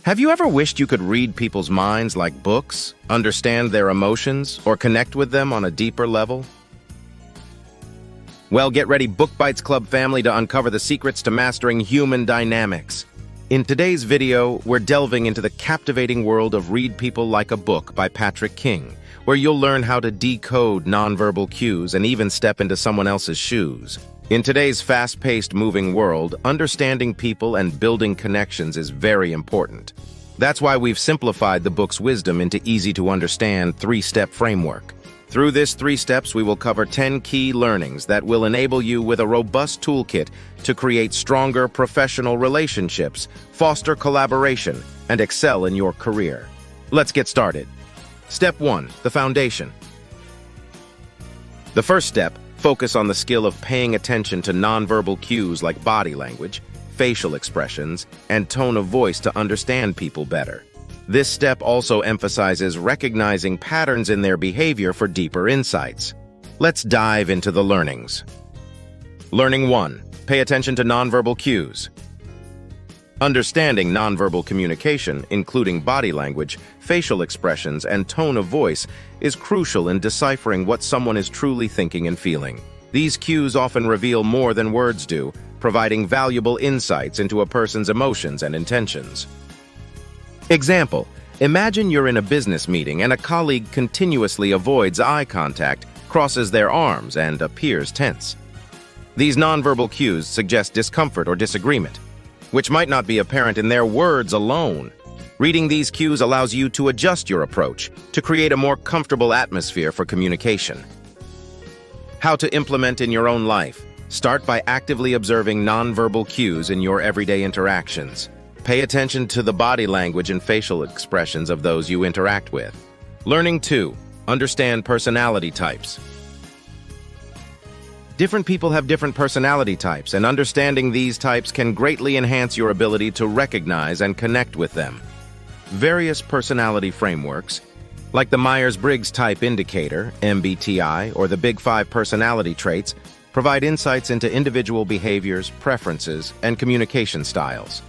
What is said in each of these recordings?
Have you ever wished you could read people's minds like books, understand their emotions, or connect with them on a deeper level? Well, get ready, Book Bites Club family, to uncover the secrets to mastering human dynamics. In today's video, we're delving into the captivating world of Read People Like a Book by Patrick King, where you'll learn how to decode nonverbal cues and even step into someone else's shoes. In today's fast-paced, moving world, understanding people and building connections is very important. That's why we've simplified the book's wisdom into easy-to-understand three-step framework. Through this 3 steps, we will cover 10 key learnings that will enable you with a robust toolkit to create stronger professional relationships, foster collaboration, and excel in your career. Let's get started. Step 1. The foundation. The first step, focus on the skill of paying attention to nonverbal cues like body language, facial expressions, and tone of voice to understand people better. This step also emphasizes recognizing patterns in their behavior for deeper insights. Let's dive into the learnings. Learning 1. Pay attention to nonverbal cues. Understanding nonverbal communication, including body language, facial expressions, and tone of voice, is crucial in deciphering what someone is truly thinking and feeling. These cues often reveal more than words do, providing valuable insights into a person's emotions and intentions. Example: imagine you're in a business meeting and a colleague continuously avoids eye contact, crosses their arms, and appears tense. These nonverbal cues suggest discomfort or disagreement, which might not be apparent in their words alone. Reading these cues allows you to adjust your approach to create a more comfortable atmosphere for communication. How to implement in your own life. Start by actively observing nonverbal cues in your everyday interactions. Pay attention to the body language and facial expressions of those you interact with. Learning 2. Understand personality types. Different people have different personality types, and understanding these types can greatly enhance your ability to recognize and connect with them. Various personality frameworks, like the Myers-Briggs Type Indicator, MBTI, or the Big 5 personality traits, provide insights into individual behaviors, preferences, and communication styles.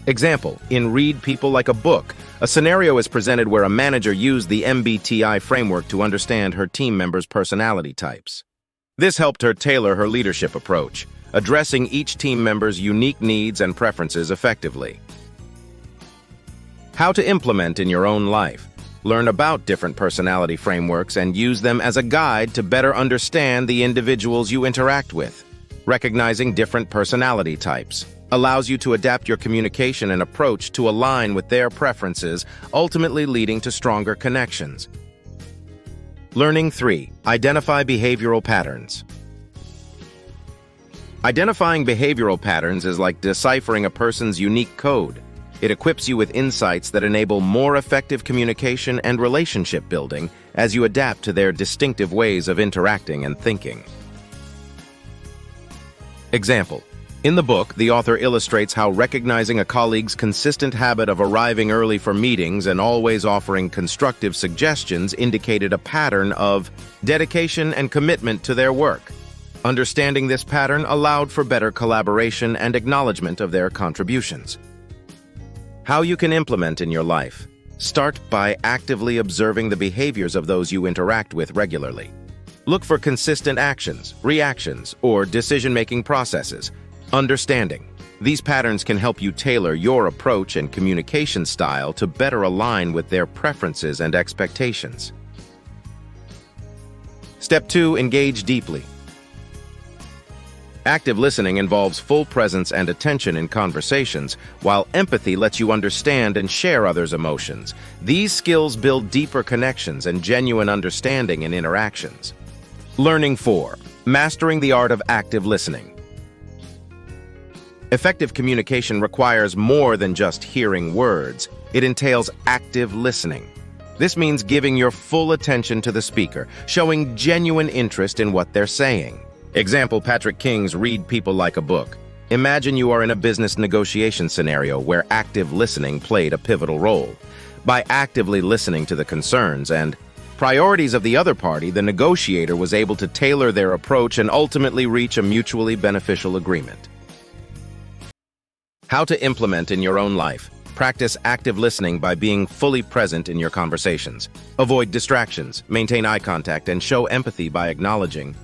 Example: in Read People Like a Book, a scenario is presented where a manager used the MBTI framework to understand her team members' personality types. This helped her tailor her leadership approach, addressing each team member's unique needs and preferences effectively. How to implement in your own life. Learn about different personality frameworks and use them as a guide to better understand the individuals you interact with. Recognizing different personality types allows you to adapt your communication and approach to align with their preferences, ultimately leading to stronger connections. Learning 3. Identify behavioral patterns. Identifying behavioral patterns is like deciphering a person's unique code. It equips you with insights that enable more effective communication and relationship building as you adapt to their distinctive ways of interacting and thinking. Example: in the book, the author illustrates how recognizing a colleague's consistent habit of arriving early for meetings and always offering constructive suggestions indicated a pattern of dedication and commitment to their work. Understanding this pattern allowed for better collaboration and acknowledgement of their contributions. How you can implement in your life. Start by actively observing the behaviors of those you interact with regularly. Look for consistent actions, reactions, or decision-making processes. Understanding these patterns can help you tailor your approach and communication style to better align with their preferences and expectations. Step 2. Engage deeply. Active listening involves full presence and attention in conversations, while empathy lets you understand and share others' emotions. These skills build deeper connections and genuine understanding in interactions. Learning 4. Mastering the art of active listening. Effective communication requires more than just hearing words. It entails active listening. This means giving your full attention to the speaker, showing genuine interest in what they're saying. Example: Patrick King's Read People Like a Book. Imagine you are in a business negotiation scenario where active listening played a pivotal role. By actively listening to the concerns and priorities of the other party, the negotiator was able to tailor their approach and ultimately reach a mutually beneficial agreement. How to implement in your own life. Practice active listening by being fully present in your conversations. Avoid distractions, maintain eye contact, and show empathy by acknowledging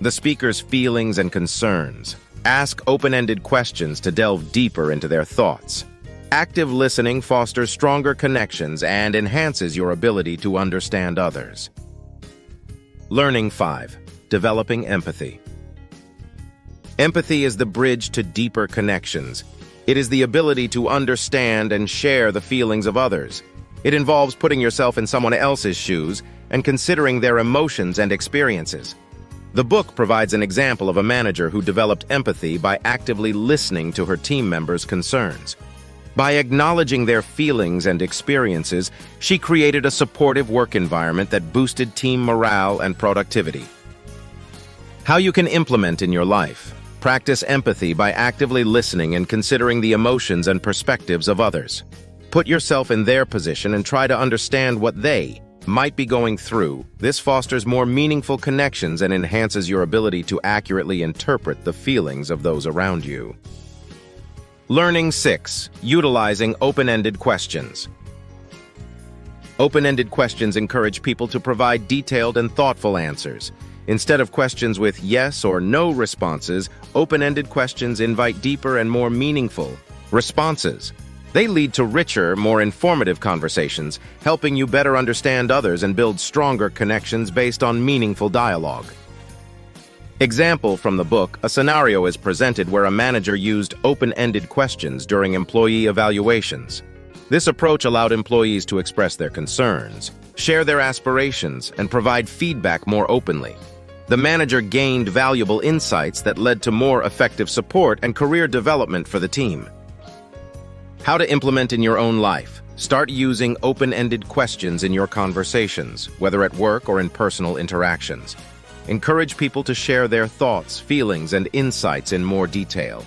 the speaker's feelings and concerns. Ask open-ended questions to delve deeper into their thoughts. Active listening fosters stronger connections and enhances your ability to understand others. Learning 5. Developing empathy. Empathy is the bridge to deeper connections. It is the ability to understand and share the feelings of others. It involves putting yourself in someone else's shoes and considering their emotions and experiences. The book provides an example of a manager who developed empathy by actively listening to her team members' concerns. By acknowledging their feelings and experiences, she created a supportive work environment that boosted team morale and productivity. How you can implement in your life. Practice empathy by actively listening and considering the emotions and perspectives of others. Put yourself in their position and try to understand what they might be going through. This fosters more meaningful connections and enhances your ability to accurately interpret the feelings of those around you. Learning 6. Utilizing open-ended questions. Open-ended questions encourage people to provide detailed and thoughtful answers. Instead of questions with yes or no responses, open-ended questions invite deeper and more meaningful responses. They lead to richer, more informative conversations, helping you better understand others and build stronger connections based on meaningful dialogue. Example from the book, a scenario is presented where a manager used open-ended questions during employee evaluations. This approach allowed employees to express their concerns, share their aspirations, and provide feedback more openly. The manager gained valuable insights that led to more effective support and career development for the team. How to implement in your own life. Start using open-ended questions in your conversations, whether at work or in personal interactions. Encourage people to share their thoughts, feelings, and insights in more detail.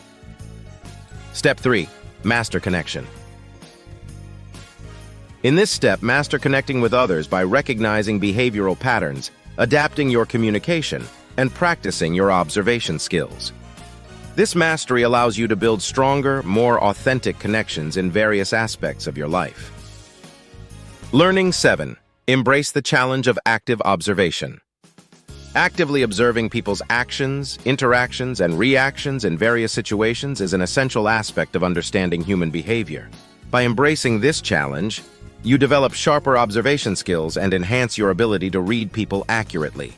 Step 3. Master connection. In this step, master connecting with others by recognizing behavioral patterns, adapting your communication, and practicing your observation skills. This mastery allows you to build stronger, more authentic connections in various aspects of your life. Learning 7. Embrace the challenge of active observation. Actively observing people's actions, interactions, and reactions in various situations is an essential aspect of understanding human behavior. By embracing this challenge, you develop sharper observation skills and enhance your ability to read people accurately.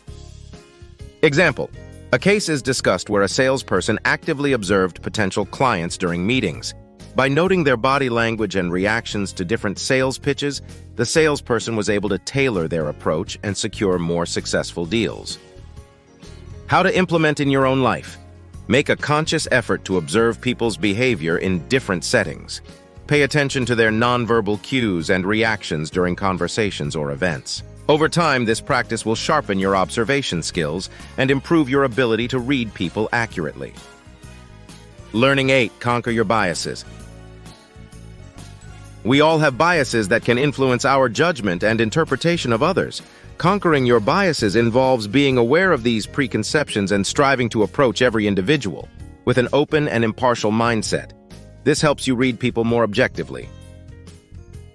Example: a case is discussed where a salesperson actively observed potential clients during meetings. By noting their body language and reactions to different sales pitches, the salesperson was able to tailor their approach and secure more successful deals. How to implement in your own life. Make a conscious effort to observe people's behavior in different settings. Pay attention to their nonverbal cues and reactions during conversations or events. Over time, this practice will sharpen your observation skills and improve your ability to read people accurately. Learning 8. Conquer your biases. We all have biases that can influence our judgment and interpretation of others. Conquering your biases involves being aware of these preconceptions and striving to approach every individual with an open and impartial mindset. This helps you read people more objectively.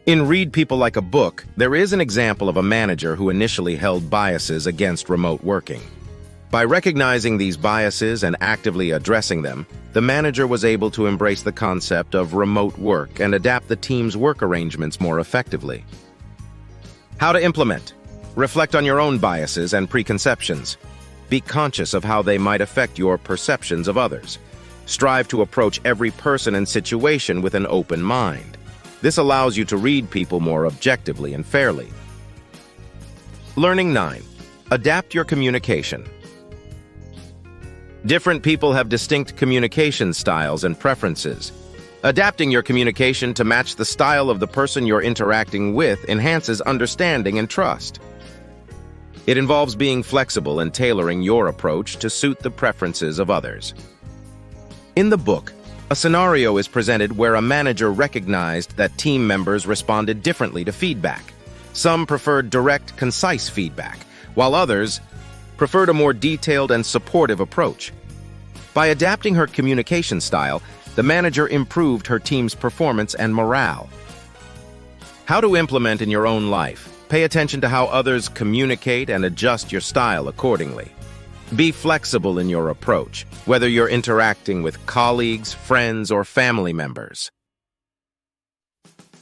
In Read People Like a Book, there is an example of a manager who initially held biases against remote working. By recognizing these biases and actively addressing them, the manager was able to embrace the concept of remote work and adapt the team's work arrangements more effectively. How to implement. Reflect on your own biases and preconceptions. Be conscious of how they might affect your perceptions of others. Strive to approach every person and situation with an open mind. This allows you to read people more objectively and fairly. Learning 9. Adapt your communication. Different people have distinct communication styles and preferences. Adapting your communication to match the style of the person you're interacting with enhances understanding and trust. It involves being flexible and tailoring your approach to suit the preferences of others. In the book, a scenario is presented where a manager recognized that team members responded differently to feedback. Some preferred direct, concise feedback, while others preferred a more detailed and supportive approach. By adapting her communication style, the manager improved her team's performance and morale. How to implement in your own life. Pay attention to how others communicate and adjust your style accordingly. Be flexible in your approach, whether you're interacting with colleagues, friends, or family members.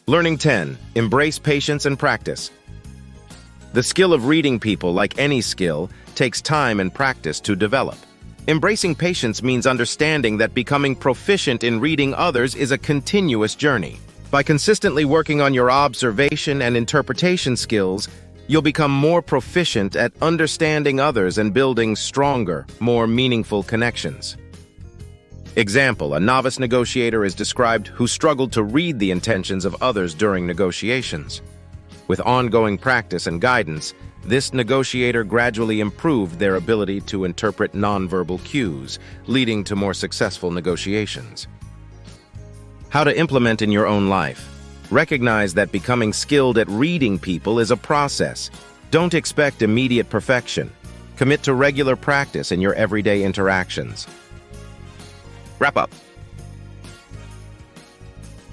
Learning 10. Embrace patience and practice. The skill of reading people, like any skill, takes time and practice to develop. Embracing patience means understanding that becoming proficient in reading others is a continuous journey. By consistently working on your observation and interpretation skills, you'll become more proficient at understanding others and building stronger, more meaningful connections. Example: a novice negotiator is described who struggled to read the intentions of others during negotiations. With ongoing practice and guidance, this negotiator gradually improved their ability to interpret nonverbal cues, leading to more successful negotiations. How to implement in your own life. Recognize that becoming skilled at reading people is a process. Don't expect immediate perfection. Commit to regular practice in your everyday interactions. Wrap up.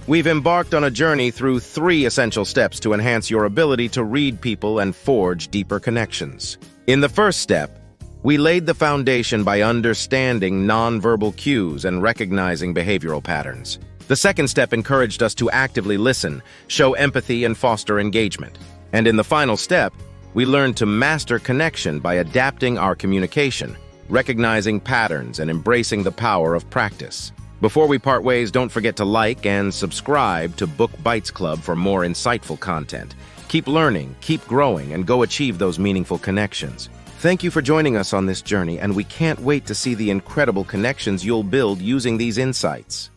We've embarked on a journey through 3 essential steps to enhance your ability to read people and forge deeper connections. In the first step, we laid the foundation by understanding nonverbal cues and recognizing behavioral patterns. The second step encouraged us to actively listen, show empathy, and foster engagement. And in the final step, we learned to master connection by adapting our communication, recognizing patterns, and embracing the power of practice. Before we part ways, don't forget to like and subscribe to Book Bites Club for more insightful content. Keep learning, keep growing, and go achieve those meaningful connections. Thank you for joining us on this journey, and we can't wait to see the incredible connections you'll build using these insights.